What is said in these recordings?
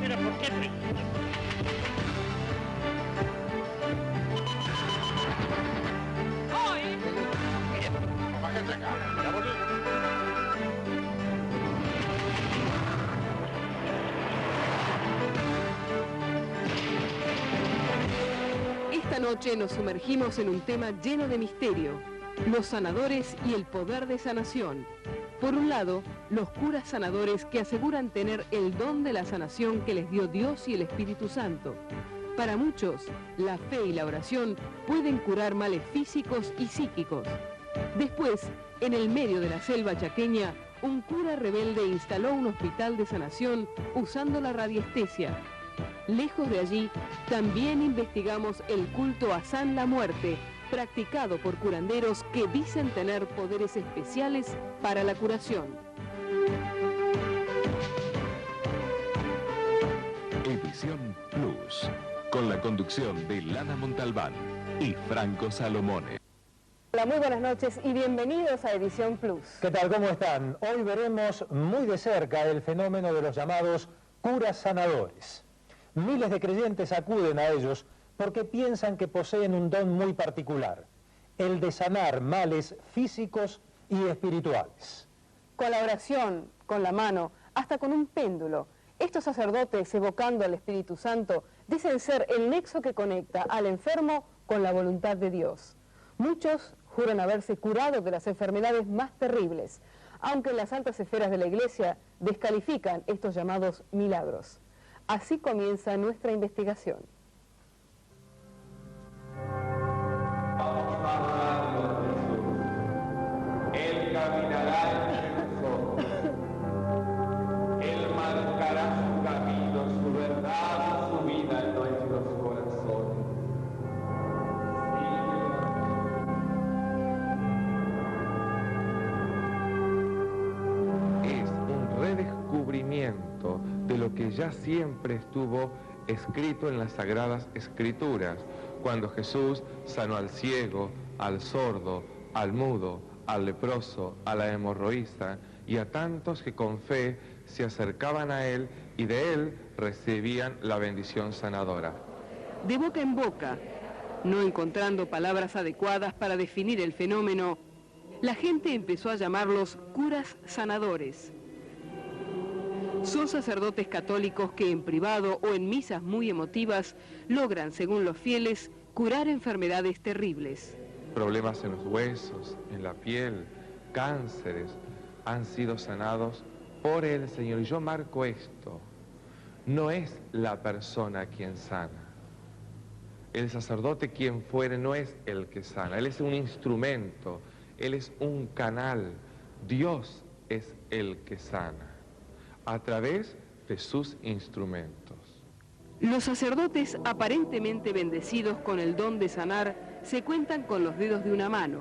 Mira, ¿por qué? Esta noche nos sumergimos en un tema lleno de misterio: los sanadores y el poder de sanación. Por un lado, los curas sanadores que aseguran tener el don de la sanación que les dio Dios y el Espíritu Santo. Para muchos, la fe y la oración pueden curar males físicos y psíquicos. Después, en el medio de la selva chaqueña, un cura rebelde instaló un hospital de sanación usando la radiestesia. Lejos de allí, también investigamos el culto a San la Muerte, practicado por curanderos que dicen tener poderes especiales para la curación. Edición Plus, con la conducción de Lana Montalbán y Franco Salomone. Hola, muy buenas noches y bienvenidos a Edición Plus. ¿Qué tal? ¿Cómo están? Hoy veremos muy de cerca el fenómeno de los llamados curas sanadores. Miles de creyentes acuden a ellos porque piensan que poseen un don muy particular, el de sanar males físicos y espirituales. Con la oración, con la mano, hasta con un péndulo, estos sacerdotes, evocando al Espíritu Santo, dicen ser el nexo que conecta al enfermo con la voluntad de Dios. Muchos juran haberse curado de las enfermedades más terribles, aunque las altas esferas de la Iglesia descalifican estos llamados milagros. Así comienza nuestra investigación. Vamos a hablarlo de Jesús. Él caminará entre nosotros. Él marcará su camino, su verdad, su vida en nuestros corazones. Es un redescubrimiento de lo que ya siempre estuvo escrito en las Sagradas Escrituras, cuando Jesús sanó al ciego, al sordo, al mudo, al leproso, a la hemorroísta y a tantos que con fe se acercaban a Él y de Él recibían la bendición sanadora. De boca en boca, no encontrando palabras adecuadas para definir el fenómeno, la gente empezó a llamarlos curas sanadores. Son sacerdotes católicos que en privado o en misas muy emotivas logran, según los fieles, curar enfermedades terribles. Problemas en los huesos, en la piel, cánceres, han sido sanados por el Señor. Y yo marco esto: no es la persona quien sana. El sacerdote, quien fuere, no es el que sana. Él es un instrumento, él es un canal. Dios es el que sana a través de sus instrumentos. Los sacerdotes, aparentemente bendecidos con el don de sanar, se cuentan con los dedos de una mano.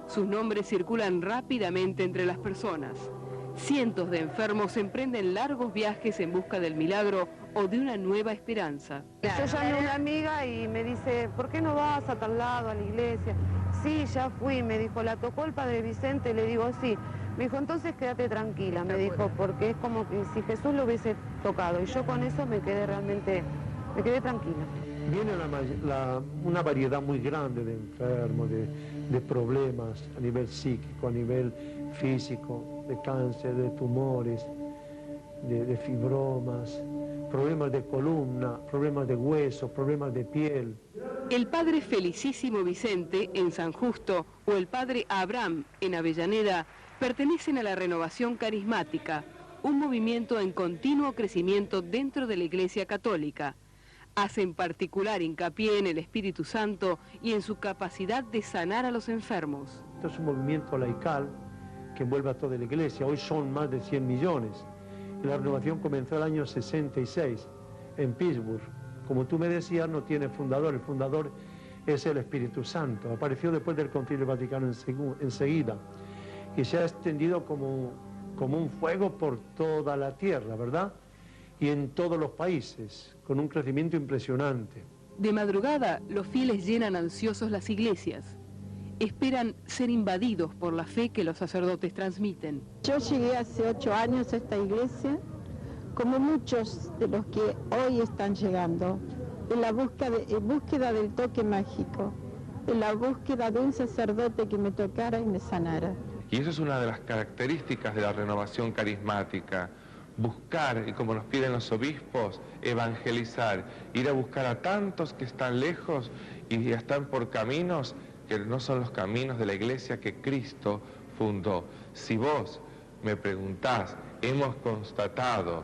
Sus nombres circulan rápidamente entre las personas. Cientos de enfermos emprenden largos viajes en busca del milagro o de una nueva esperanza. Yo llamé a una amiga y me dice, ¿por qué no vas a tal lado, a la iglesia? Sí, ya fui, me dijo, ¿la tocó el Padre Vicente? Le digo, sí. Me dijo, entonces quédate tranquila, me dijo, porque es como que si Jesús lo hubiese tocado. Y yo con eso me quedé tranquila. Viene una variedad muy grande de enfermos, de problemas a nivel psíquico, a nivel físico, de cáncer, de tumores, de fibromas, problemas de columna, problemas de hueso, problemas de piel. El Padre Felicísimo Vicente, en San Justo, o el Padre Abraham, en Avellaneda, pertenecen a la Renovación Carismática, un movimiento en continuo crecimiento dentro de la Iglesia Católica. Hacen particular hincapié en el Espíritu Santo y en su capacidad de sanar a los enfermos. Esto es un movimiento laical que envuelve a toda la Iglesia. Hoy son más de 100 millones. Y la renovación comenzó el año 66 en Pittsburgh. Como tú me decías, no tiene fundador. El fundador es el Espíritu Santo. Apareció después del Concilio Vaticano enseguida. Y se ha extendido como un fuego por toda la tierra, ¿verdad? Y en todos los países, con un crecimiento impresionante. De madrugada, los fieles llenan ansiosos las iglesias. Esperan ser invadidos por la fe que los sacerdotes transmiten. Yo llegué hace 8 años a esta iglesia como muchos de los que hoy están llegando, en la búsqueda del toque mágico, en la búsqueda de un sacerdote que me tocara y me sanara. Y eso es una de las características de la renovación carismática. Buscar, y como nos piden los obispos, evangelizar, ir a buscar a tantos que están lejos y están por caminos que no son los caminos de la iglesia que Cristo fundó. Si vos me preguntás, ¿hemos constatado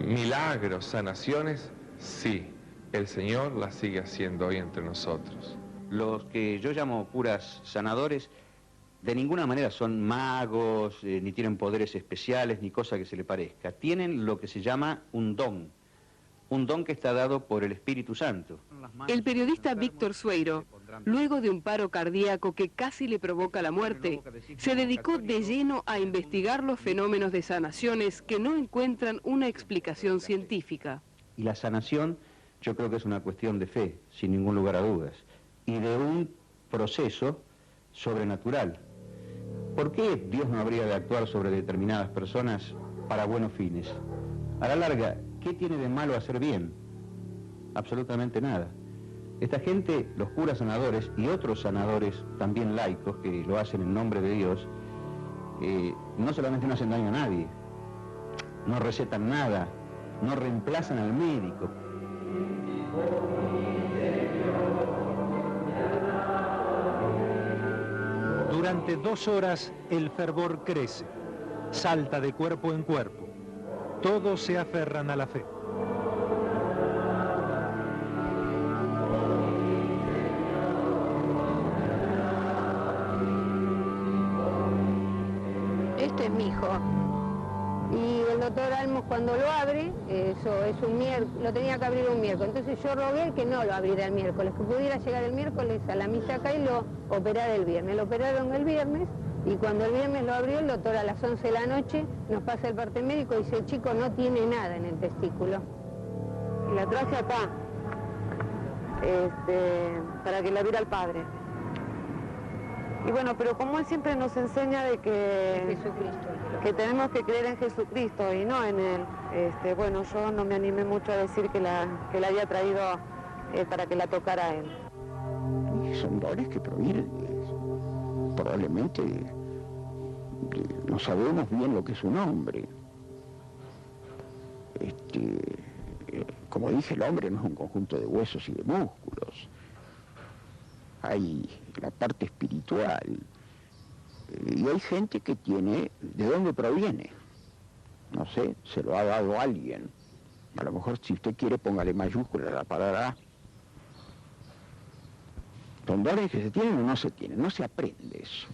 milagros, sanaciones? Sí, el Señor las sigue haciendo hoy entre nosotros. Los que yo llamo curas sanadores, de ninguna manera son magos, ni tienen poderes especiales, ni cosa que se le parezca. Tienen lo que se llama un don que está dado por el Espíritu Santo. El periodista Víctor Sueiro, luego de un paro cardíaco que casi le provoca la muerte, se dedicó de lleno a investigar los fenómenos de sanaciones que no encuentran una explicación científica. Y la sanación yo creo que es una cuestión de fe, sin ningún lugar a dudas, y de un proceso sobrenatural. ¿Por qué Dios no habría de actuar sobre determinadas personas para buenos fines? A la larga, ¿qué tiene de malo hacer bien? Absolutamente nada. Esta gente, los curas sanadores y otros sanadores también laicos que lo hacen en nombre de Dios, no solamente no hacen daño a nadie, no recetan nada, no reemplazan al médico. Durante 2 horas el fervor crece, salta de cuerpo en cuerpo. Todos se aferran a la fe. Este es mi hijo. Y el doctor Almos cuando lo abre, eso es un miércoles, lo tenía que abrir un miércoles. Entonces yo rogué que no lo abriera el miércoles, que pudiera llegar el miércoles a la misa acá y lo operara el viernes. Lo operaron el viernes y cuando el viernes lo abrió el doctor a las 11 de la noche nos pasa el parte médico y dice, el chico no tiene nada en el testículo. Y la traje acá, para que la viera el padre. Y bueno, pero como él siempre nos enseña de que tenemos que creer en Jesucristo y no en él, bueno, yo no me animé mucho a decir que la había traído para que la tocara a él. Y son dones que provienen probablemente no sabemos bien lo que es un hombre. Como dije, el hombre no es un conjunto de huesos y de músculos. Hay la parte espiritual. Y hay gente que tiene, ¿de dónde proviene? No sé, se lo ha dado alguien. A lo mejor si usted quiere póngale mayúscula a la palabra. Son dones que se tienen o no se tienen, no se aprende eso.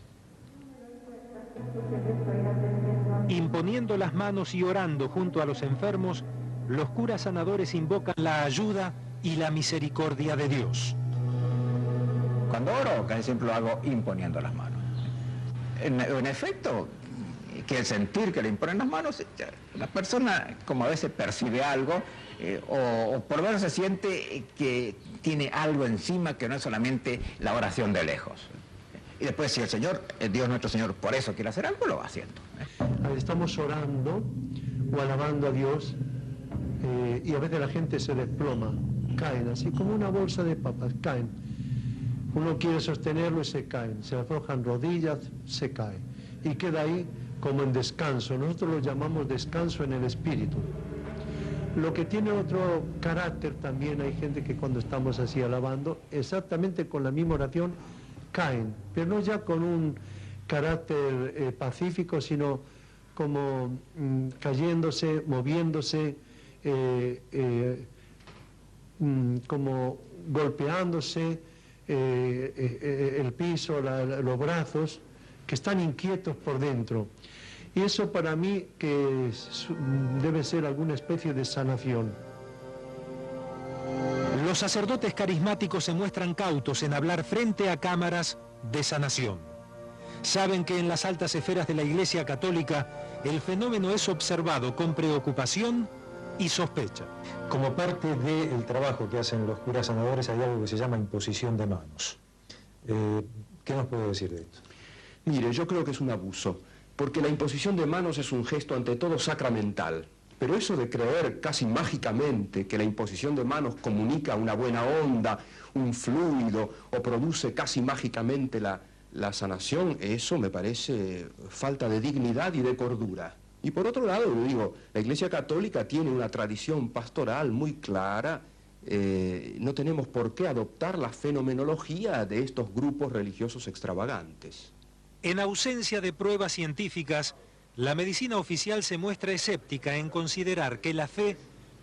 Imponiendo las manos y orando junto a los enfermos, los curas sanadores invocan la ayuda y la misericordia de Dios. Cuando oro, casi siempre lo hago imponiendo las manos. En efecto, que el sentir que le imponen las manos, la persona como a veces percibe algo, o por lo menos se siente que tiene algo encima que no es solamente la oración de lejos. Y después si el Señor, Dios nuestro Señor, por eso quiere hacer algo, lo va haciendo. Estamos orando o alabando a Dios y a veces la gente se desploma, caen así como una bolsa de papas, caen. Uno quiere sostenerlo y se caen, se aflojan rodillas, se cae y queda ahí como en descanso. Nosotros lo llamamos descanso en el espíritu. Lo que tiene otro carácter también, hay gente que cuando estamos así alabando, exactamente con la misma oración, caen, pero no ya con un carácter pacífico, sino como cayéndose, moviéndose, como golpeándose el piso, los brazos, que están inquietos por dentro. Y eso para mí que debe ser alguna especie de sanación. Los sacerdotes carismáticos se muestran cautos en hablar frente a cámaras de sanación. Saben que en las altas esferas de la Iglesia Católica el fenómeno es observado con preocupación y sospecha. Como parte del trabajo que hacen los curas sanadores hay algo que se llama imposición de manos. ¿Qué nos puede decir de esto? Mire, yo creo que es un abuso, porque la imposición de manos es un gesto ante todo sacramental. Pero eso de creer casi mágicamente que la imposición de manos comunica una buena onda, un fluido, o produce casi mágicamente la sanación, eso me parece falta de dignidad y de cordura. Y por otro lado, digo, la Iglesia Católica tiene una tradición pastoral muy clara. No tenemos por qué adoptar la fenomenología de estos grupos religiosos extravagantes. En ausencia de pruebas científicas, la medicina oficial se muestra escéptica en considerar que la fe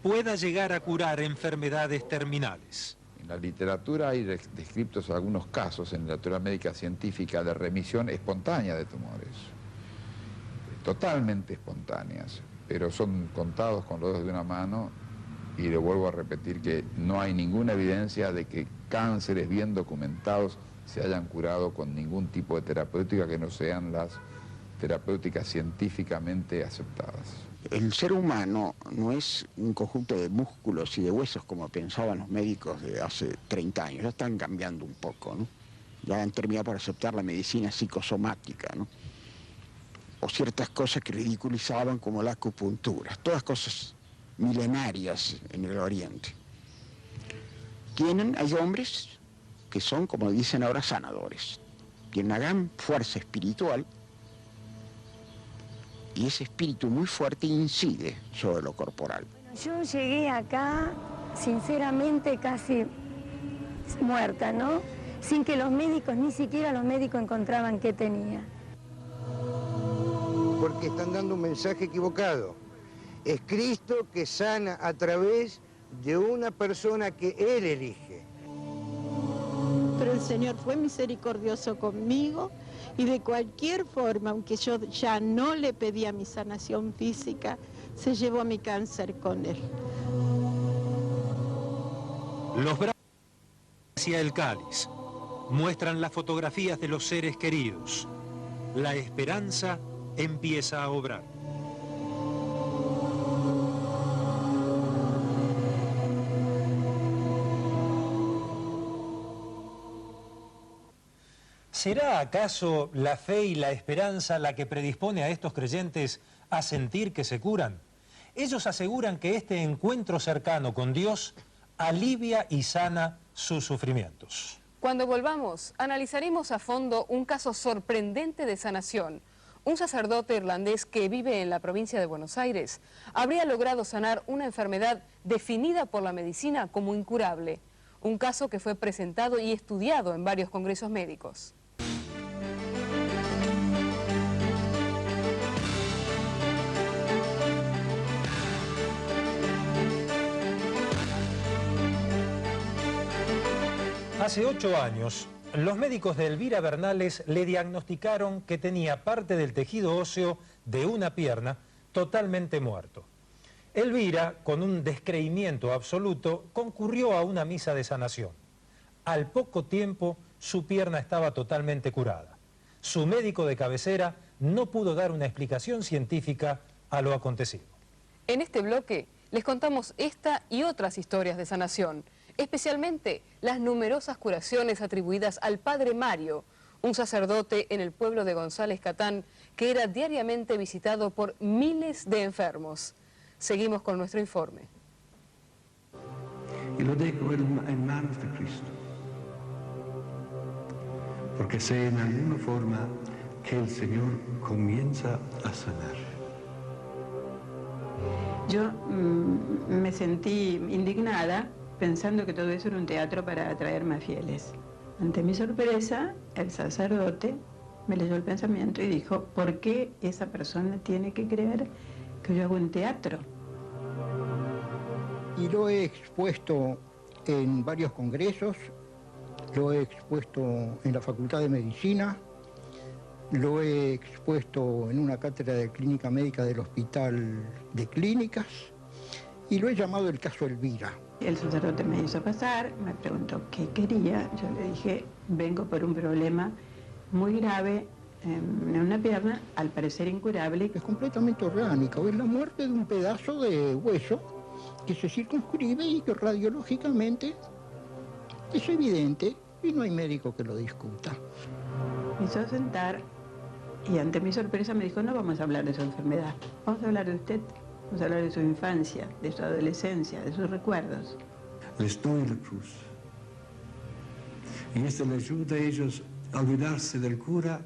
pueda llegar a curar enfermedades terminales. En la literatura hay descritos algunos casos, en la literatura médica científica, de remisión espontánea de tumores. Totalmente espontáneas, pero son contados con los dedos de una mano, y le vuelvo a repetir que no hay ninguna evidencia de que cánceres bien documentados se hayan curado con ningún tipo de terapéutica que no sean las terapéuticas científicamente aceptadas. El ser humano no es un conjunto de músculos y de huesos como pensaban los médicos de hace 30 años. Ya están cambiando un poco, ¿no? Ya han terminado por aceptar la medicina psicosomática, ¿no? O ciertas cosas que ridiculizaban como la acupuntura. Todas cosas milenarias en el Oriente. Hay hombres que son, como dicen ahora, sanadores. Tienen una gran fuerza espiritual y ese espíritu muy fuerte incide sobre lo corporal. Yo llegué acá, sinceramente, casi muerta, ¿no? Sin que los médicos, ni siquiera los médicos encontraban qué tenía. Porque están dando un mensaje equivocado. Es Cristo que sana a través de una persona que Él elige. Pero el Señor fue misericordioso conmigo y de cualquier forma, aunque yo ya no le pedía mi sanación física, se llevó mi cáncer con Él. Los brazos hacia el cáliz muestran las fotografías de los seres queridos. La esperanza empieza a obrar. ¿Será acaso la fe y la esperanza la que predispone a estos creyentes a sentir que se curan? Ellos aseguran que este encuentro cercano con Dios alivia y sana sus sufrimientos. Cuando volvamos, analizaremos a fondo un caso sorprendente de sanación. Un sacerdote irlandés que vive en la provincia de Buenos Aires habría logrado sanar una enfermedad definida por la medicina como incurable. Un caso que fue presentado y estudiado en varios congresos médicos. Hace 8 años, los médicos de Elvira Bernales le diagnosticaron que tenía parte del tejido óseo de una pierna totalmente muerto. Elvira, con un descreimiento absoluto, concurrió a una misa de sanación. Al poco tiempo, su pierna estaba totalmente curada. Su médico de cabecera no pudo dar una explicación científica a lo acontecido. En este bloque les contamos esta y otras historias de sanación, especialmente las numerosas curaciones atribuidas al Padre Mario, un sacerdote en el pueblo de González Catán que era diariamente visitado por miles de enfermos. Seguimos con nuestro informe. Y lo dejo en manos de Cristo, porque sé en alguna forma que el Señor comienza a sanar. Yo me sentí indignada pensando que todo eso era un teatro para atraer más fieles. Ante mi sorpresa, el sacerdote me leyó el pensamiento y dijo, ¿por qué esa persona tiene que creer que yo hago un teatro? Y lo he expuesto en varios congresos, lo he expuesto en la Facultad de Medicina, lo he expuesto en una cátedra de clínica médica del Hospital de Clínicas y lo he llamado el caso Elvira. El sacerdote me hizo pasar, me preguntó qué quería, yo le dije, vengo por un problema muy grave en una pierna, al parecer incurable. Es completamente orgánico, es la muerte de un pedazo de hueso que se circunscribe y que radiológicamente es evidente y no hay médico que lo discuta. Me hizo sentar y ante mi sorpresa me dijo, no vamos a hablar de su enfermedad, vamos a hablar de usted. Vamos a hablar de su infancia, de su adolescencia, de sus recuerdos. Les doy la cruz. Y esto les ayuda a ellos a olvidarse del cura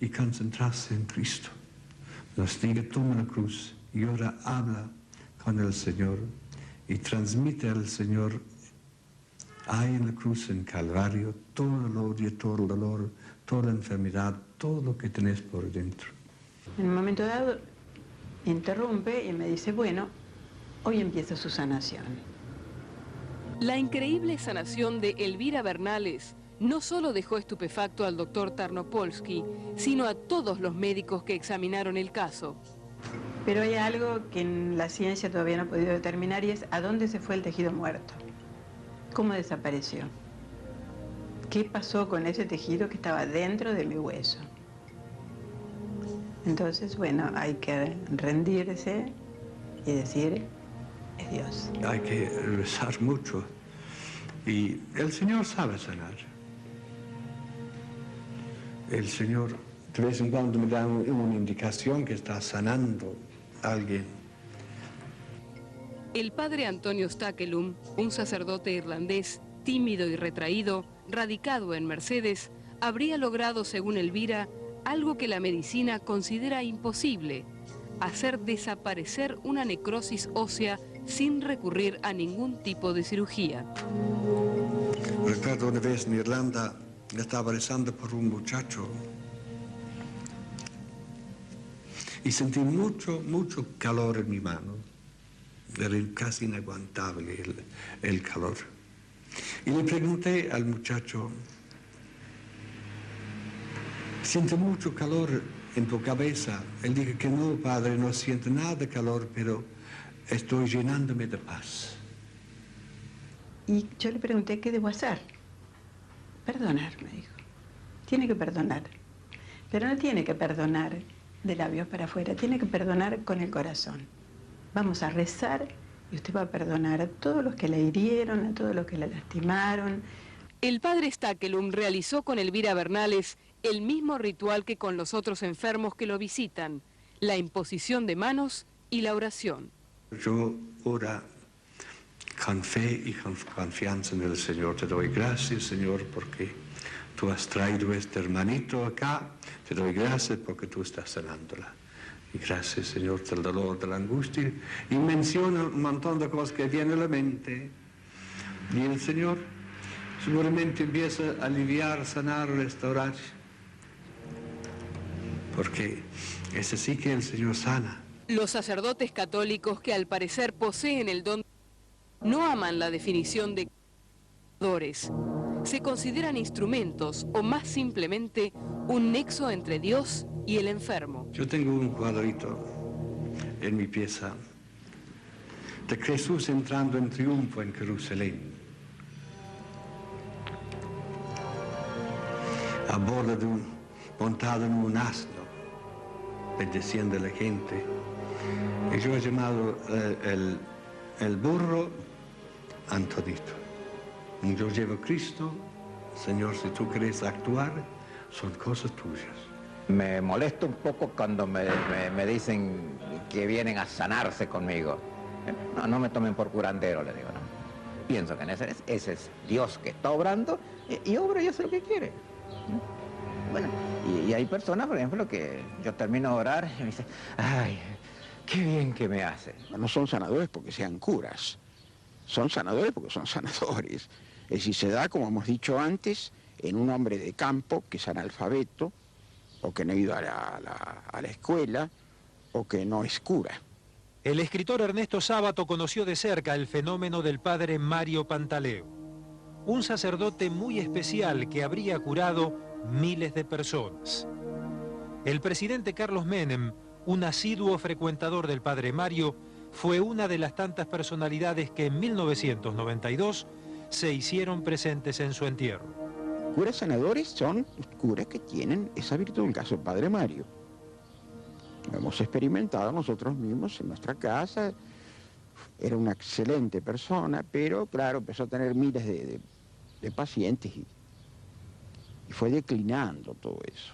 y concentrarse en Cristo. Nos diga, toma la cruz y ahora habla con el Señor y transmite al Señor, hay en la cruz, en Calvario, todo el odio, todo el dolor, toda la enfermedad, todo lo que tenés por dentro. En un momento dado, interrumpe y me dice, bueno, hoy empieza su sanación. La increíble sanación de Elvira Bernales no solo dejó estupefacto al doctor Tarnopolsky, sino a todos los médicos que examinaron el caso. Pero hay algo que en la ciencia todavía no ha podido determinar y es a dónde se fue el tejido muerto. ¿Cómo desapareció? ¿Qué pasó con ese tejido que estaba dentro de mi hueso? Entonces, bueno, hay que rendirse y decir, es Dios. Hay que rezar mucho y el Señor sabe sanar. El Señor de vez en cuando me da una indicación que está sanando a alguien. El padre Antonio Stakelum, un sacerdote irlandés tímido y retraído, radicado en Mercedes, habría logrado, según Elvira, algo que la medicina considera imposible: hacer desaparecer una necrosis ósea sin recurrir a ningún tipo de cirugía. Recuerdo una vez en Irlanda, estaba rezando por un muchacho y sentí mucho calor en mi mano. Era casi inaguantable el calor. Y le pregunté al muchacho, ¿siente mucho calor en tu cabeza? Él dijo que no, padre, no siento nada de calor, pero estoy llenándome de paz. Y yo le pregunté, ¿qué debo hacer? Perdonar, me dijo. Tiene que perdonar. Pero no tiene que perdonar de labios para afuera, tiene que perdonar con el corazón. Vamos a rezar y usted va a perdonar a todos los que la hirieron, a todos los que la lastimaron. El padre Stakelum realizó con Elvira Bernales el mismo ritual que con los otros enfermos que lo visitan: la imposición de manos y la oración. Yo ahora, con fe y con confianza en el Señor, te doy gracias, Señor, porque tú has traído a este hermanito acá. Te doy gracias porque tú estás sanándola. Y gracias, Señor, del dolor, de la angustia. Y menciona un montón de cosas que vienen a la mente. Y el Señor seguramente empieza a aliviar, sanar, restaurar. Porque es así que el Señor sana. Los sacerdotes católicos, que al parecer poseen el don, no aman la definición de sanadores. Se consideran instrumentos o, más simplemente, un nexo entre Dios y el enfermo. Yo tengo un cuadrito en mi pieza de Jesús entrando en triunfo en Jerusalén, a bordo de montado en un asno, bendeciendo a la gente. Y yo he llamado el burro Antonito. Y yo llevo a Cristo. Señor, si tú quieres actuar, son cosas tuyas. Me molesta un poco cuando me dicen que vienen a sanarse conmigo. No me tomen por curandero, le digo, no. Pienso que ese es Dios que está obrando y obra y hace lo que quiere. Bueno, y hay personas, por ejemplo, que yo termino de orar y me dicen, ay, qué bien que me hace. No son sanadores porque sean curas, son sanadores porque son sanadores. Es decir, se da, como hemos dicho antes, en un hombre de campo que es analfabeto, o que no ha ido a la escuela, o que no es cura. El escritor Ernesto Sábato conoció de cerca el fenómeno del padre Mario Pantaleo, un sacerdote muy especial que habría curado miles de personas. El presidente Carlos Menem, un asiduo frecuentador del padre Mario, fue una de las tantas personalidades que en 1992 se hicieron presentes en su entierro. Curas sanadores son curas que tienen esa virtud, en el caso del padre Mario. Lo hemos experimentado nosotros mismos en nuestra casa. Era una excelente persona, pero claro, empezó a tener miles de pacientes y fue declinando todo eso.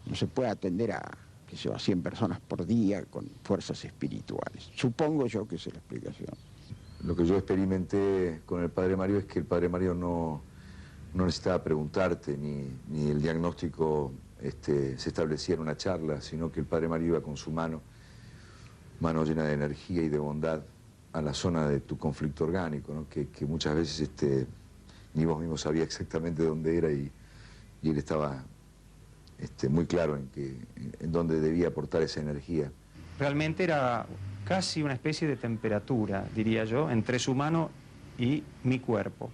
No se puede atender a qué sé yo, a 100 personas por día con fuerzas espirituales. Supongo yo que esa es la explicación. Lo que yo experimenté con el Padre Mario es que el Padre Mario no necesitaba preguntarte, ni el diagnóstico se establecía en una charla, sino que el Padre Mario iba con su mano llena de energía y de bondad, a la zona de tu conflicto orgánico, ¿no? que muchas veces ni vos mismo sabías exactamente dónde era y él estaba muy claro en dónde debía aportar esa energía. Realmente era casi una especie de temperatura, diría yo, entre su mano y mi cuerpo.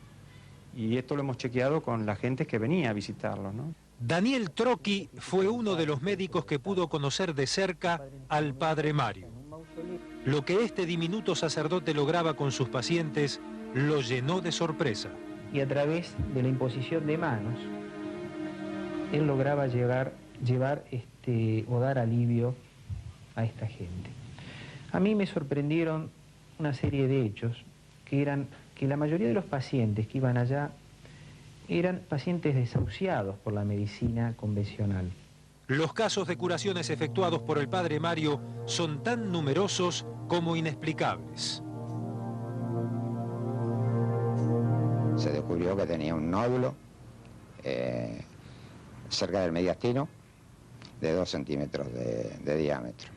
Y esto lo hemos chequeado con la gente que venía a visitarlo, ¿no? Daniel Trocchi fue uno de los médicos que pudo conocer de cerca al Padre Mario. Lo que este diminuto sacerdote lograba con sus pacientes lo llenó de sorpresa. Y a través de la imposición de manos, él lograba llevar o dar alivio a esta gente. A mí me sorprendieron una serie de hechos que la mayoría de los pacientes que iban allá eran pacientes desahuciados por la medicina convencional. Los casos de curaciones efectuados por el Padre Mario son tan numerosos como inexplicables. Se descubrió que tenía un nódulo cerca del mediastino de 2 centímetros de diámetro,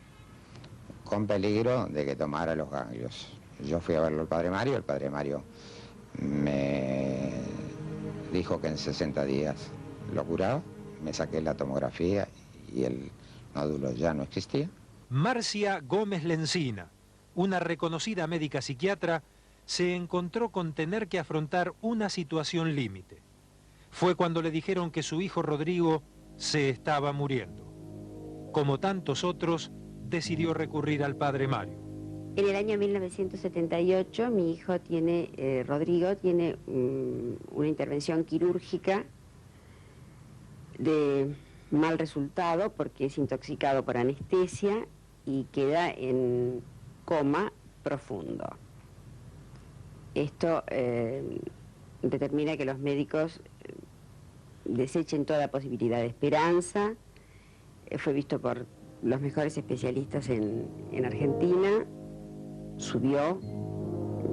con peligro de que tomara los ganglios. Yo fui a verlo al Padre Mario, el Padre Mario me dijo que en 60 días lo curaba, me saqué la tomografía y el nódulo ya no existía. Marcia Gómez Lencina, una reconocida médica psiquiatra, se encontró con tener que afrontar una situación límite. Fue cuando le dijeron que su hijo Rodrigo se estaba muriendo. Como tantos otros, decidió recurrir al Padre Mario. En el año 1978 mi hijo Rodrigo tiene una intervención quirúrgica de mal resultado porque es intoxicado por anestesia y queda en coma profundo. Esto determina que los médicos desechen toda posibilidad de esperanza. Fue visto por los mejores especialistas en Argentina. Subió,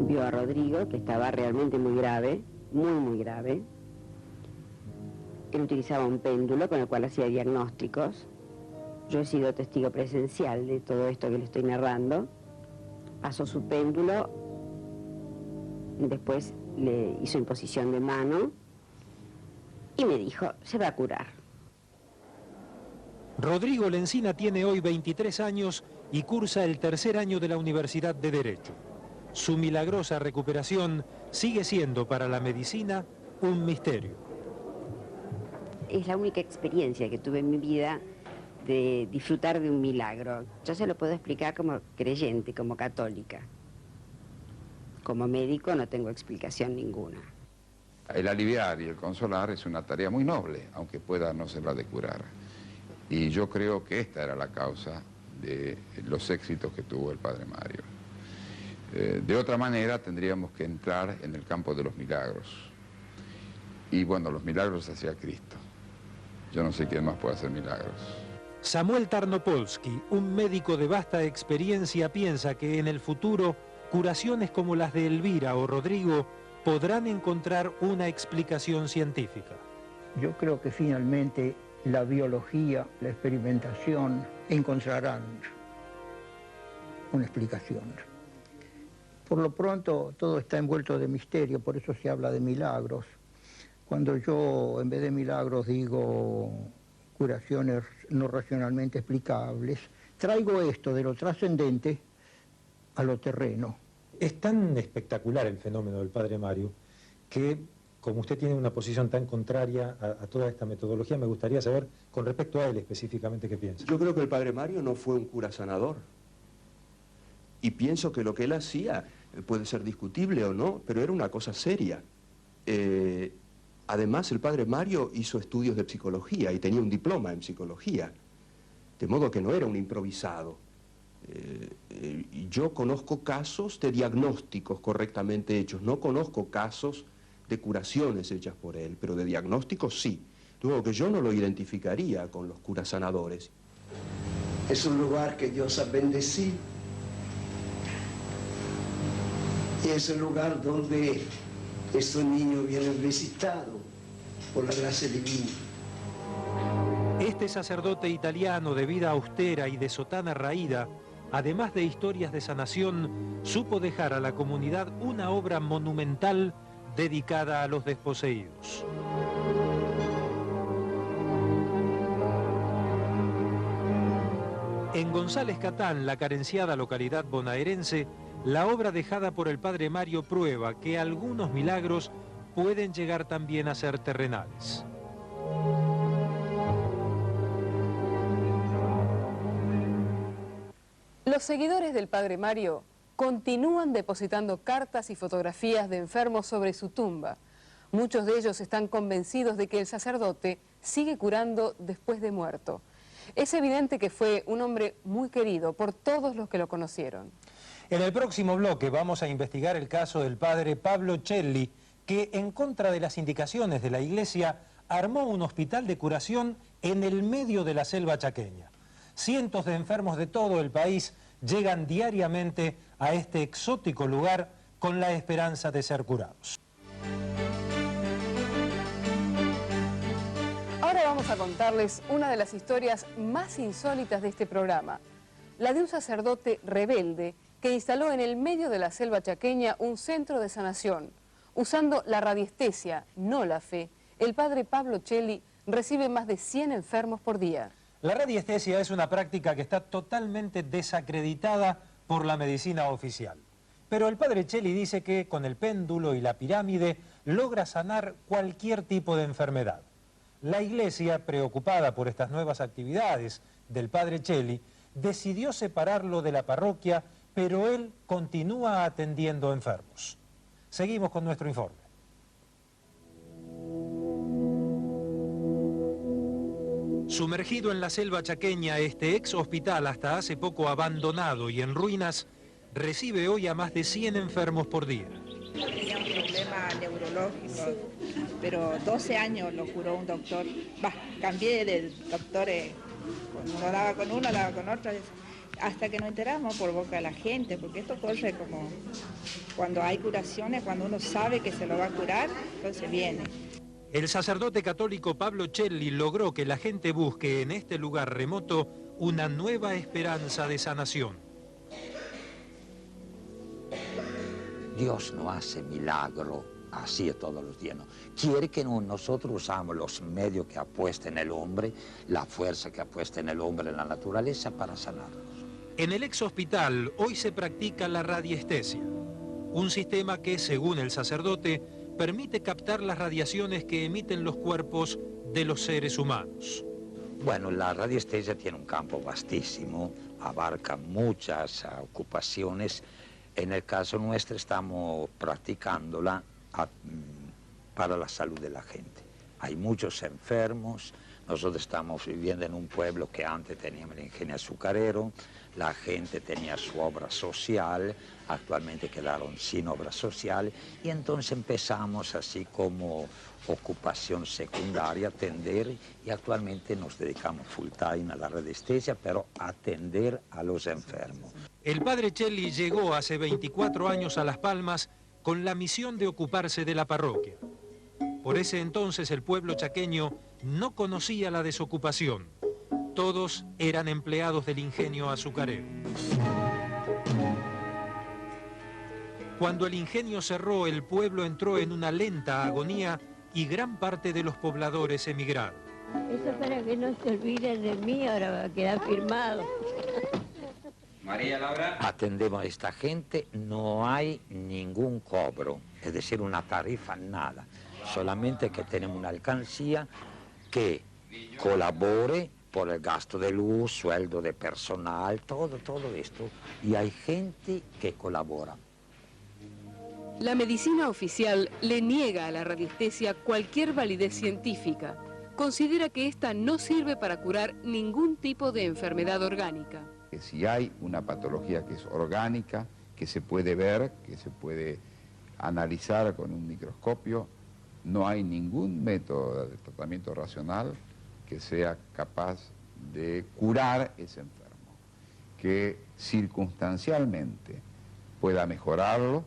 vio a Rodrigo, que estaba realmente muy grave, muy grave. Él utilizaba un péndulo con el cual hacía diagnósticos. Yo he sido testigo presencial de todo esto que le estoy narrando. Pasó su péndulo, después le hizo imposición de mano y me dijo, se va a curar. Rodrigo Lencina tiene hoy 23 años y cursa el 3er año de la Universidad de Derecho. Su milagrosa recuperación sigue siendo para la medicina un misterio. Es la única experiencia que tuve en mi vida de disfrutar de un milagro. Yo se lo puedo explicar como creyente, como católica. Como médico no tengo explicación ninguna. El aliviar y el consolar es una tarea muy noble, aunque pueda no ser la de curar. Y yo creo que esta era la causa de los éxitos que tuvo el Padre Mario. De otra manera tendríamos que entrar en el campo de los milagros. Y bueno, los milagros hacía Cristo. Yo no sé quién más puede hacer milagros. Samuel Tarnopolsky, un médico de vasta experiencia, piensa que en el futuro curaciones como las de Elvira o Rodrigo podrán encontrar una explicación científica. Yo creo que finalmente la biología, la experimentación encontrarán una explicación. Por lo pronto todo está envuelto de misterio, por eso se habla de milagros. Cuando yo en vez de milagros digo curaciones no racionalmente explicables, traigo esto de lo trascendente a lo terreno. Es tan espectacular el fenómeno del Padre Mario que, como usted tiene una posición tan contraria a toda esta metodología, me gustaría saber con respecto a él específicamente qué piensa. Yo creo que el Padre Mario no fue un cura sanador. Y pienso que lo que él hacía puede ser discutible o no, pero era una cosa seria. Además, el Padre Mario hizo estudios de psicología y tenía un diploma en psicología, de modo que no era un improvisado. Yo conozco casos de diagnósticos correctamente hechos, no conozco casos de curaciones hechas por él, pero de diagnósticos sí. Luego que yo no lo identificaría con los curas sanadores. Es un lugar que Dios ha bendecido. Y es el lugar donde estos niños vienen visitados por la gracia divina. Este sacerdote italiano de vida austera y de sotana raída, además de historias de sanación, supo dejar a la comunidad una obra monumental dedicada a los desposeídos. En González Catán, la carenciada localidad bonaerense, la obra dejada por el padre Mario prueba que algunos milagros pueden llegar también a ser terrenales. Los seguidores del padre Mario continúan depositando cartas y fotografías de enfermos sobre su tumba. Muchos de ellos están convencidos de que el sacerdote sigue curando después de muerto. Es evidente que fue un hombre muy querido por todos los que lo conocieron. En el próximo bloque vamos a investigar el caso del padre Pablo Celli, que en contra de las indicaciones de la Iglesia armó un hospital de curación en el medio de la selva chaqueña. Cientos de enfermos de todo el país llegan diariamente a este exótico lugar con la esperanza de ser curados. Ahora vamos a contarles una de las historias más insólitas de este programa, la de un sacerdote rebelde que instaló en el medio de la selva chaqueña un centro de sanación. Usando la radiestesia, no la fe, el padre Pablo Celli recibe más de 100 enfermos por día. La radiestesia es una práctica que está totalmente desacreditada por la medicina oficial. Pero el padre Celli dice que con el péndulo y la pirámide logra sanar cualquier tipo de enfermedad. La Iglesia, preocupada por estas nuevas actividades del padre Celli, decidió separarlo de la parroquia, pero él continúa atendiendo enfermos. Seguimos con nuestro informe. Sumergido en la selva chaqueña, este ex hospital, hasta hace poco abandonado y en ruinas, recibe hoy a más de 100 enfermos por día. Tenía un problema neurológico, pero 12 años lo curó un doctor. Cambié de doctores, no daba con uno, daba con otro, hasta que nos enteramos por boca de la gente, porque esto corre como cuando hay curaciones, cuando uno sabe que se lo va a curar, entonces viene. El sacerdote católico Pablo Celli logró que la gente busque en este lugar remoto una nueva esperanza de sanación. Dios no hace milagro así todos los días, no. Quiere que nosotros usamos los medios que ha puesto en el hombre, la fuerza que ha puesto en el hombre, en la naturaleza, para sanarnos. En el ex hospital hoy se practica la radiestesia, un sistema que, según el sacerdote, permite captar las radiaciones que emiten los cuerpos de los seres humanos. Bueno, la radiestesia tiene un campo vastísimo, abarca muchas ocupaciones. En el caso nuestro estamos practicándola para la salud de la gente. Hay muchos enfermos, nosotros estamos viviendo en un pueblo que antes teníamos el ingenio azucarero, la gente tenía su obra social, actualmente quedaron sin obra social, y entonces empezamos así como ocupación secundaria a atender, y actualmente nos dedicamos full time a la radiestesia, pero a atender a los enfermos. El padre Celli llegó hace 24 años a Las Palmas con la misión de ocuparse de la parroquia. Por ese entonces el pueblo chaqueño no conocía la desocupación. Todos eran empleados del ingenio azucarero. Cuando el ingenio cerró, el pueblo entró en una lenta agonía y gran parte de los pobladores emigraron. Eso para que no se olviden de mí, ahora va a quedar firmado. María Laura. Atendemos a esta gente, no hay ningún cobro, es decir, una tarifa, nada. Solamente que tenemos una alcancía que colabore por el gasto de luz, sueldo de personal, todo esto. Y hay gente que colabora. La medicina oficial le niega a la radiestesia cualquier validez científica. Considera que esta no sirve para curar ningún tipo de enfermedad orgánica. Si hay una patología que es orgánica, que se puede ver, que se puede analizar con un microscopio, no hay ningún método de tratamiento racional que sea capaz de curar ese enfermo. que circunstancialmente pueda mejorarlo,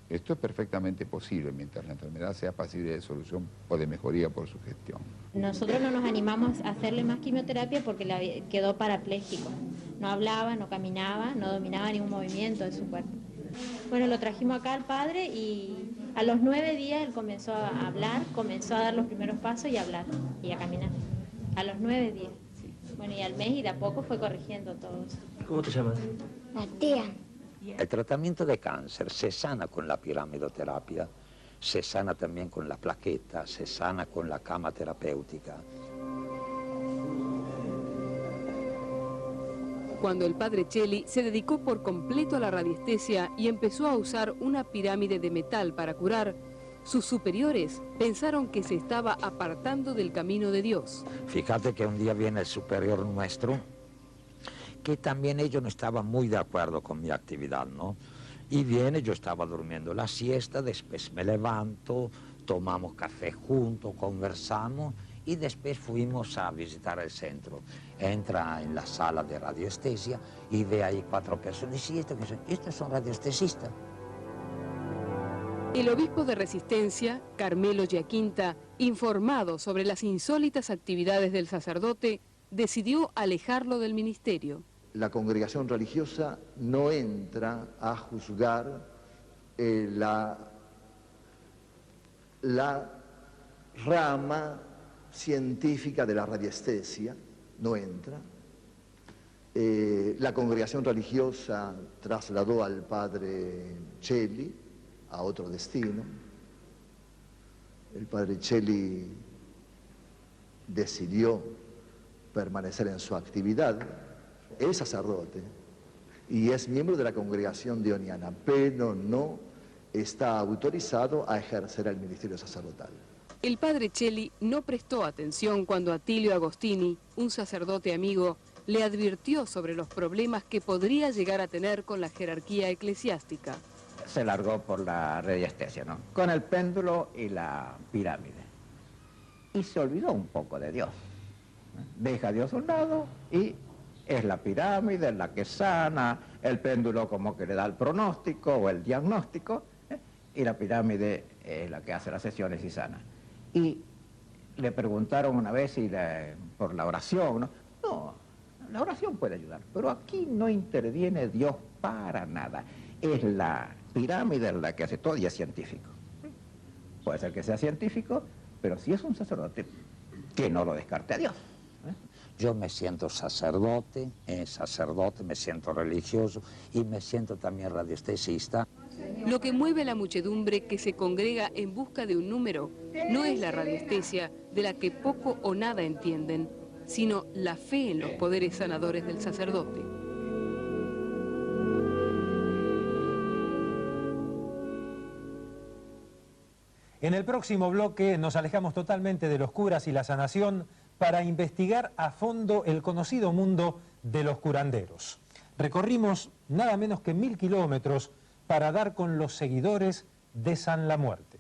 esto es perfectamente posible mientras la enfermedad sea pasible de solución o de mejoría por su gestión. Nosotros no nos animamos a hacerle más quimioterapia porque quedó parapléjico. No hablaba, no caminaba, no dominaba ningún movimiento de su cuerpo. Bueno, lo trajimos acá al padre y a los 9 días él comenzó a hablar, comenzó a dar los primeros pasos y a hablar y a caminar. A los 9 días. Bueno, y al mes y de a poco fue corrigiendo todo eso. ¿Cómo te llamas? Matea. El tratamiento de cáncer se sana con la piramidoterapia, se sana también con la plaqueta, se sana con la cama terapéutica. Cuando el padre Celli se dedicó por completo a la radiestesia y empezó a usar una pirámide de metal para curar, sus superiores pensaron que se estaba apartando del camino de Dios. Fíjate que un día viene el superior nuestro, que también ellos no estaban muy de acuerdo con mi actividad, ¿no? Y viene, yo estaba durmiendo la siesta, después me levanto, tomamos café juntos, conversamos y después fuimos a visitar el centro. Entra en la sala de radiestesia y ve ahí 4 personas y dice, ¿estos son radiestesistas? El obispo de Resistencia, Carmelo Giaquinta, informado sobre las insólitas actividades del sacerdote, decidió alejarlo del ministerio. La congregación religiosa no entra a juzgar la rama científica de la radiestesia, no entra. La congregación religiosa trasladó al padre Celli a otro destino. El padre Celli decidió permanecer en su actividad. Es sacerdote y es miembro de la congregación dioniana, pero no está autorizado a ejercer el ministerio sacerdotal. El padre Celli no prestó atención cuando Atilio Agostini, un sacerdote amigo, le advirtió sobre los problemas que podría llegar a tener con la jerarquía eclesiástica. Se largó por la radiestesia, ¿no? Con el péndulo y la pirámide. Y se olvidó un poco de Dios. Deja a Dios a un lado y es la pirámide la que sana, el péndulo como que le da el pronóstico o el diagnóstico, y la pirámide es la que hace las sesiones y sana. Y le preguntaron una vez por la oración, ¿no? No, la oración puede ayudar, pero aquí no interviene Dios para nada. Es la pirámide la que hace todo y es científico. Puede ser que sea científico, pero si es un sacerdote, que no lo descarte a Dios. Yo me siento sacerdote, me siento religioso y me siento también radiestesista. Lo que mueve a la muchedumbre que se congrega en busca de un número no es la radiestesia, de la que poco o nada entienden, sino la fe en los poderes sanadores del sacerdote. En el próximo bloque nos alejamos totalmente de los curas y la sanación para investigar a fondo el conocido mundo de los curanderos. Recorrimos nada menos que 1000 kilómetros para dar con los seguidores de San la Muerte.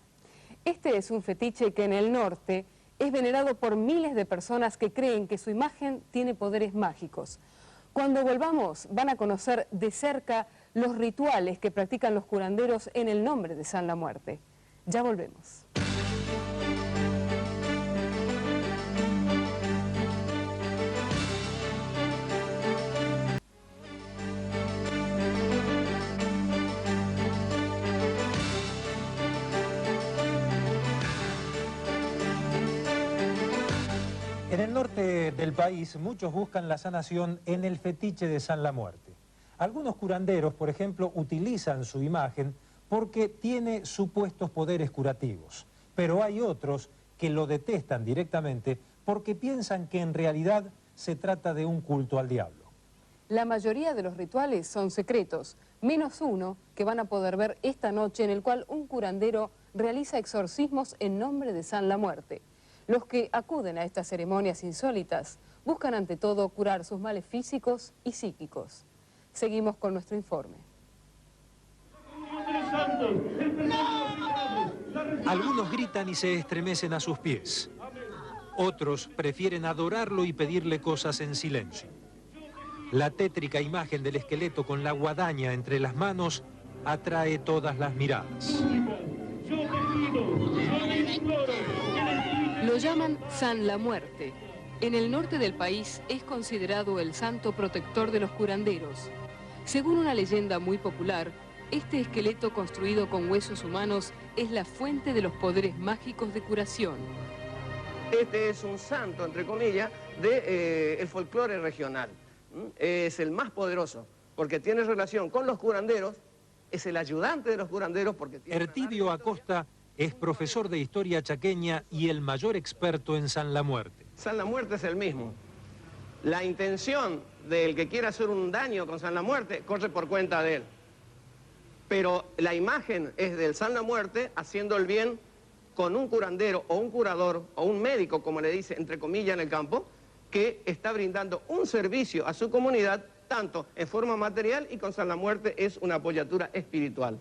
Este es un fetiche que en el norte es venerado por miles de personas que creen que su imagen tiene poderes mágicos. Cuando volvamos van a conocer de cerca los rituales que practican los curanderos en el nombre de San la Muerte. Ya volvemos. En el norte del país muchos buscan la sanación en el fetiche de San la Muerte. Algunos curanderos, por ejemplo, utilizan su imagen porque tiene supuestos poderes curativos, pero hay otros que lo detestan directamente porque piensan que en realidad se trata de un culto al diablo. La mayoría de los rituales son secretos, menos uno que van a poder ver esta noche en el cual un curandero realiza exorcismos en nombre de San la Muerte. Los que acuden a estas ceremonias insólitas buscan ante todo curar sus males físicos y psíquicos. Seguimos con nuestro informe. Algunos gritan y se estremecen a sus pies. Otros prefieren adorarlo y pedirle cosas en silencio. La tétrica imagen del esqueleto con la guadaña entre las manos atrae todas las miradas. Lo llaman San la Muerte. En el norte del país es considerado el santo protector de los curanderos. Según una leyenda muy popular, este esqueleto construido con huesos humanos es la fuente de los poderes mágicos de curación. Este es un santo, entre comillas, del folclore regional. Es el más poderoso, porque tiene relación con los curanderos, es el ayudante de los curanderos porque tiene... Ertibio Acosta es profesor de historia chaqueña y el mayor experto en San la Muerte. San la Muerte es el mismo. La intención del que quiera hacer un daño con San la Muerte corre por cuenta de él. Pero la imagen es del San la Muerte haciendo el bien con un curandero o un curador o un médico, como le dice entre comillas en el campo, que está brindando un servicio a su comunidad, tanto en forma material y con San la Muerte es una apoyatura espiritual.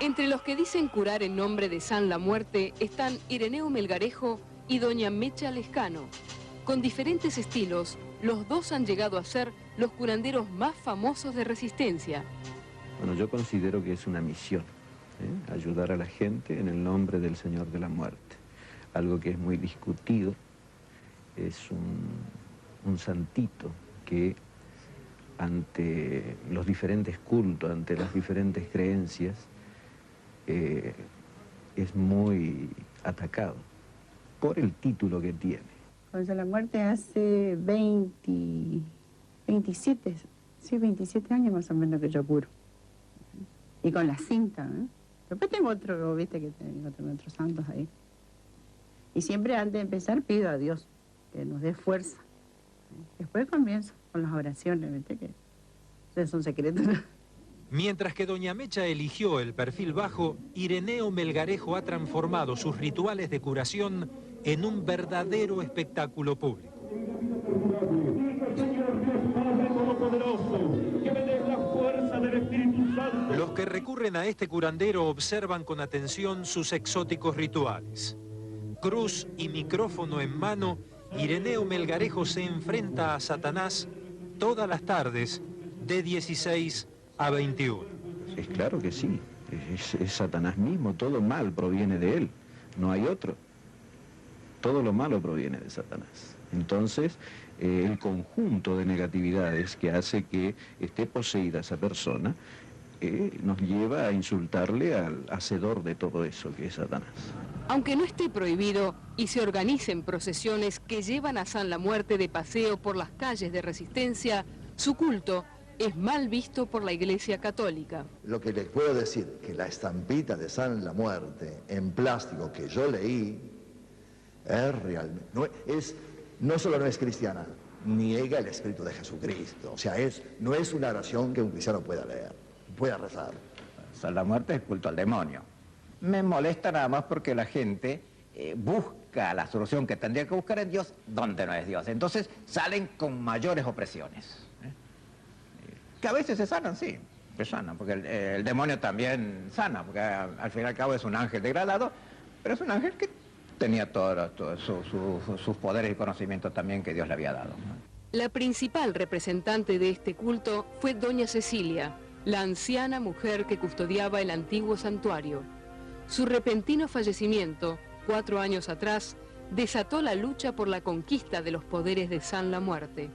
Entre los que dicen curar en nombre de San la Muerte están Ireneo Melgarejo y doña Mecha Lescano. Con diferentes estilos, los dos han llegado a ser los curanderos más famosos de Resistencia. Bueno, yo considero que es una misión, ayudar a la gente en el nombre del Señor de la Muerte. Algo que es muy discutido, es un santito que ante los diferentes cultos, ante las diferentes creencias, es muy atacado por el título que tiene. Con San la Muerte hace 27 años más o menos que yo curo. Y con la cinta, ¿eh? Después tengo otro, viste que tengo otros santos ahí. Y siempre antes de empezar pido a Dios que nos dé fuerza. Después comienzo con las oraciones, viste que son secretos. Mientras que doña Mecha eligió el perfil bajo, Ireneo Melgarejo ha transformado sus rituales de curación en un verdadero espectáculo público. Los que recurren a este curandero observan con atención sus exóticos rituales. Cruz y micrófono en mano, Ireneo Melgarejo se enfrenta a Satanás todas las tardes de 16 a 21. Es claro que sí, es Satanás mismo, todo mal proviene de él, no hay otro. Todo lo malo proviene de Satanás. Entonces, el conjunto de negatividades que hace que esté poseída esa persona nos lleva a insultarle al hacedor de todo eso, que es Satanás. Aunque no esté prohibido y se organicen procesiones que llevan a San la Muerte de paseo por las calles de Resistencia, su culto es mal visto por la Iglesia Católica. Lo que les puedo decir, que la estampita de San la Muerte en plástico que yo leí, es realmente, no solo no es cristiana, niega el Espíritu de Jesucristo. O sea, no es una oración que un cristiano pueda leer, pueda rezar. San la Muerte es culto al demonio. Me molesta nada más porque la gente busca la solución que tendría que buscar en Dios donde no es Dios. Entonces salen con mayores opresiones. Que a veces se sanan, sí, se sanan, porque el demonio también sana, porque al fin y al cabo es un ángel degradado, pero es un ángel que tenía todos sus poderes y conocimientos también que Dios le había dado. La principal representante de este culto fue doña Cecilia, la anciana mujer que custodiaba el antiguo santuario. Su repentino fallecimiento, 4 años atrás, desató la lucha por la conquista de los poderes de San la Muerte.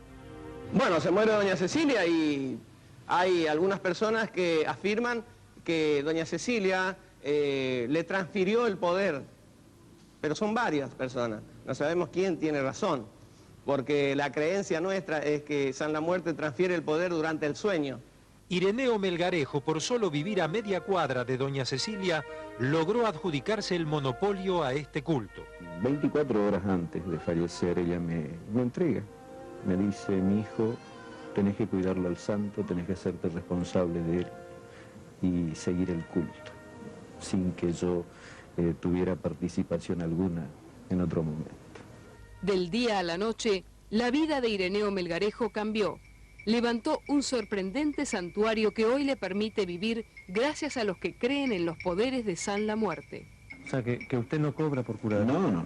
Bueno, se muere doña Cecilia y hay algunas personas que afirman que doña Cecilia le transfirió el poder, pero son varias personas, no sabemos quién tiene razón, porque la creencia nuestra es que San la Muerte transfiere el poder durante el sueño. Ireneo Melgarejo, por solo vivir a media cuadra de doña Cecilia, logró adjudicarse el monopolio a este culto. 24 horas antes de fallecer ella me entrega, me dice: mi hijo, tenés que cuidarlo al santo, tenés que hacerte responsable de él y seguir el culto, sin que yo tuviera participación alguna en otro momento. Del día a la noche, la vida de Ireneo Melgarejo cambió. Levantó un sorprendente santuario que hoy le permite vivir gracias a los que creen en los poderes de San la Muerte. O sea, que usted no cobra por curar. No,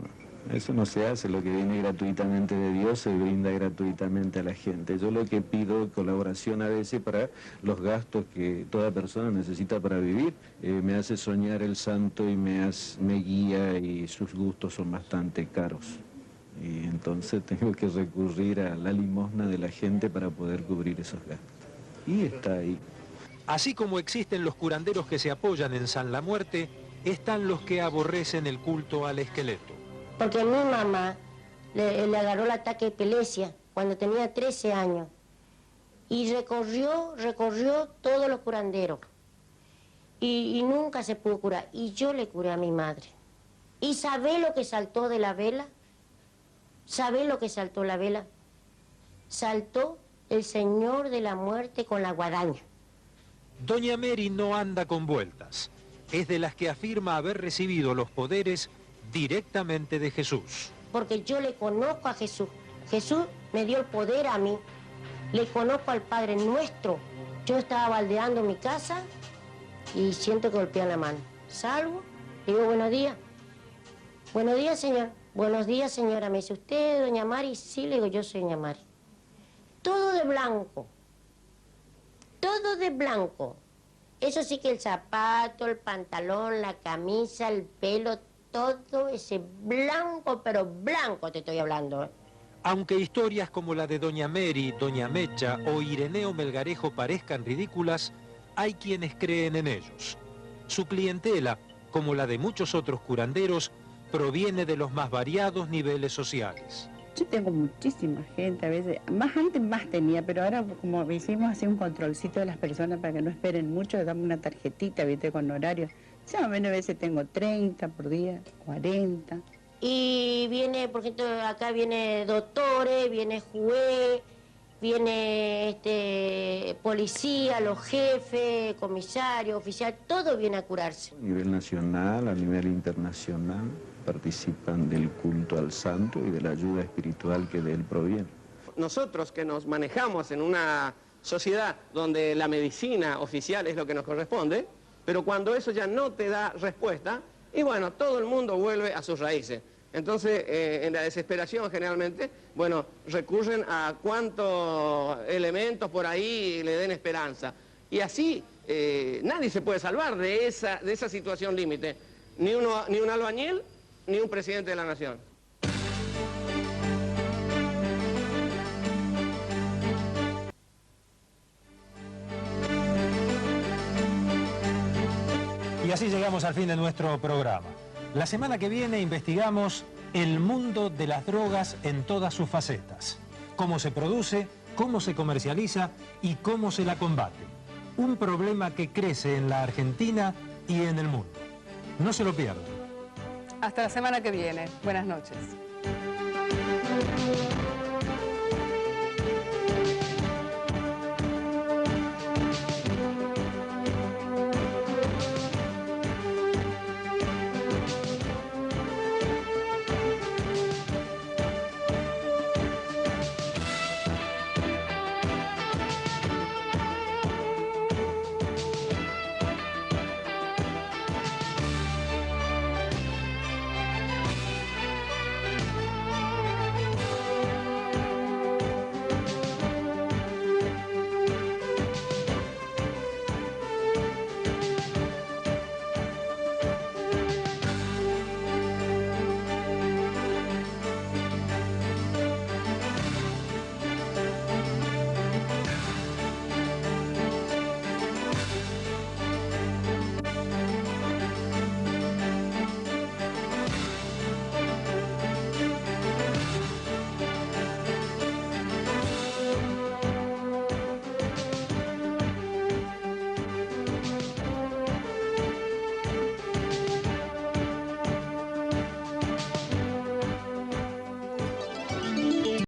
Eso no se hace, lo que viene gratuitamente de Dios se brinda gratuitamente a la gente. Yo lo que pido es colaboración a veces para los gastos que toda persona necesita para vivir. Me hace soñar el santo y me guía, y sus gustos son bastante caros. Y entonces tengo que recurrir a la limosna de la gente para poder cubrir esos gastos. Y está ahí. Así como existen los curanderos que se apoyan en San La Muerte, están los que aborrecen el culto al esqueleto. Porque mi mamá le agarró el ataque de epilepsia cuando tenía 13 años y recorrió todos los curanderos y nunca se pudo curar. Y yo le curé a mi madre. ¿Y sabés lo que saltó de la vela? ¿Sabés lo que saltó la vela? Saltó el Señor de la Muerte con la guadaña. Doña Mary no anda con vueltas. Es de las que afirma haber recibido los poderes directamente de Jesús. Porque yo le conozco a Jesús. Jesús me dio el poder a mí. Le conozco al Padre Nuestro. Yo estaba baldeando mi casa y siento que golpean la mano. Salgo, digo buenos días. Buenos días, señor. Buenos días, señora. Me dice, ¿usted, doña Mari? Sí, le digo, yo soy doña Mari. Todo de blanco. Todo de blanco. Eso sí que el zapato, el pantalón, la camisa, el pelo, todo ese blanco, pero blanco te estoy hablando. Aunque historias como la de Doña Mary, Doña Mecha o Ireneo Melgarejo parezcan ridículas, hay quienes creen en ellos. Su clientela, como la de muchos otros curanderos, proviene de los más variados niveles sociales. Yo tengo muchísima gente, a veces, más antes más tenía, pero ahora como hicimos así un controlcito de las personas para que no esperen mucho, damos una tarjetita, viste, con horarios. Más o menos a veces tengo 30 por día, 40. Y viene, por ejemplo, acá viene doctores, viene juez, viene policía, los jefes, comisarios, oficial, todo viene a curarse. A nivel nacional, a nivel internacional, participan del culto al santo y de la ayuda espiritual que de él proviene. Nosotros que nos manejamos en una sociedad donde la medicina oficial es lo que nos corresponde, pero cuando eso ya no te da respuesta, y bueno, todo el mundo vuelve a sus raíces. Entonces, en la desesperación generalmente, bueno, recurren a cuantos elementos por ahí le den esperanza. Y así nadie se puede salvar de esa situación límite. Ni un albañil, ni un presidente de la nación. Y así llegamos al fin de nuestro programa. La semana que viene investigamos el mundo de las drogas en todas sus facetas. Cómo se produce, cómo se comercializa y cómo se la combate. Un problema que crece en la Argentina y en el mundo. No se lo pierdan. Hasta la semana que viene. Buenas noches.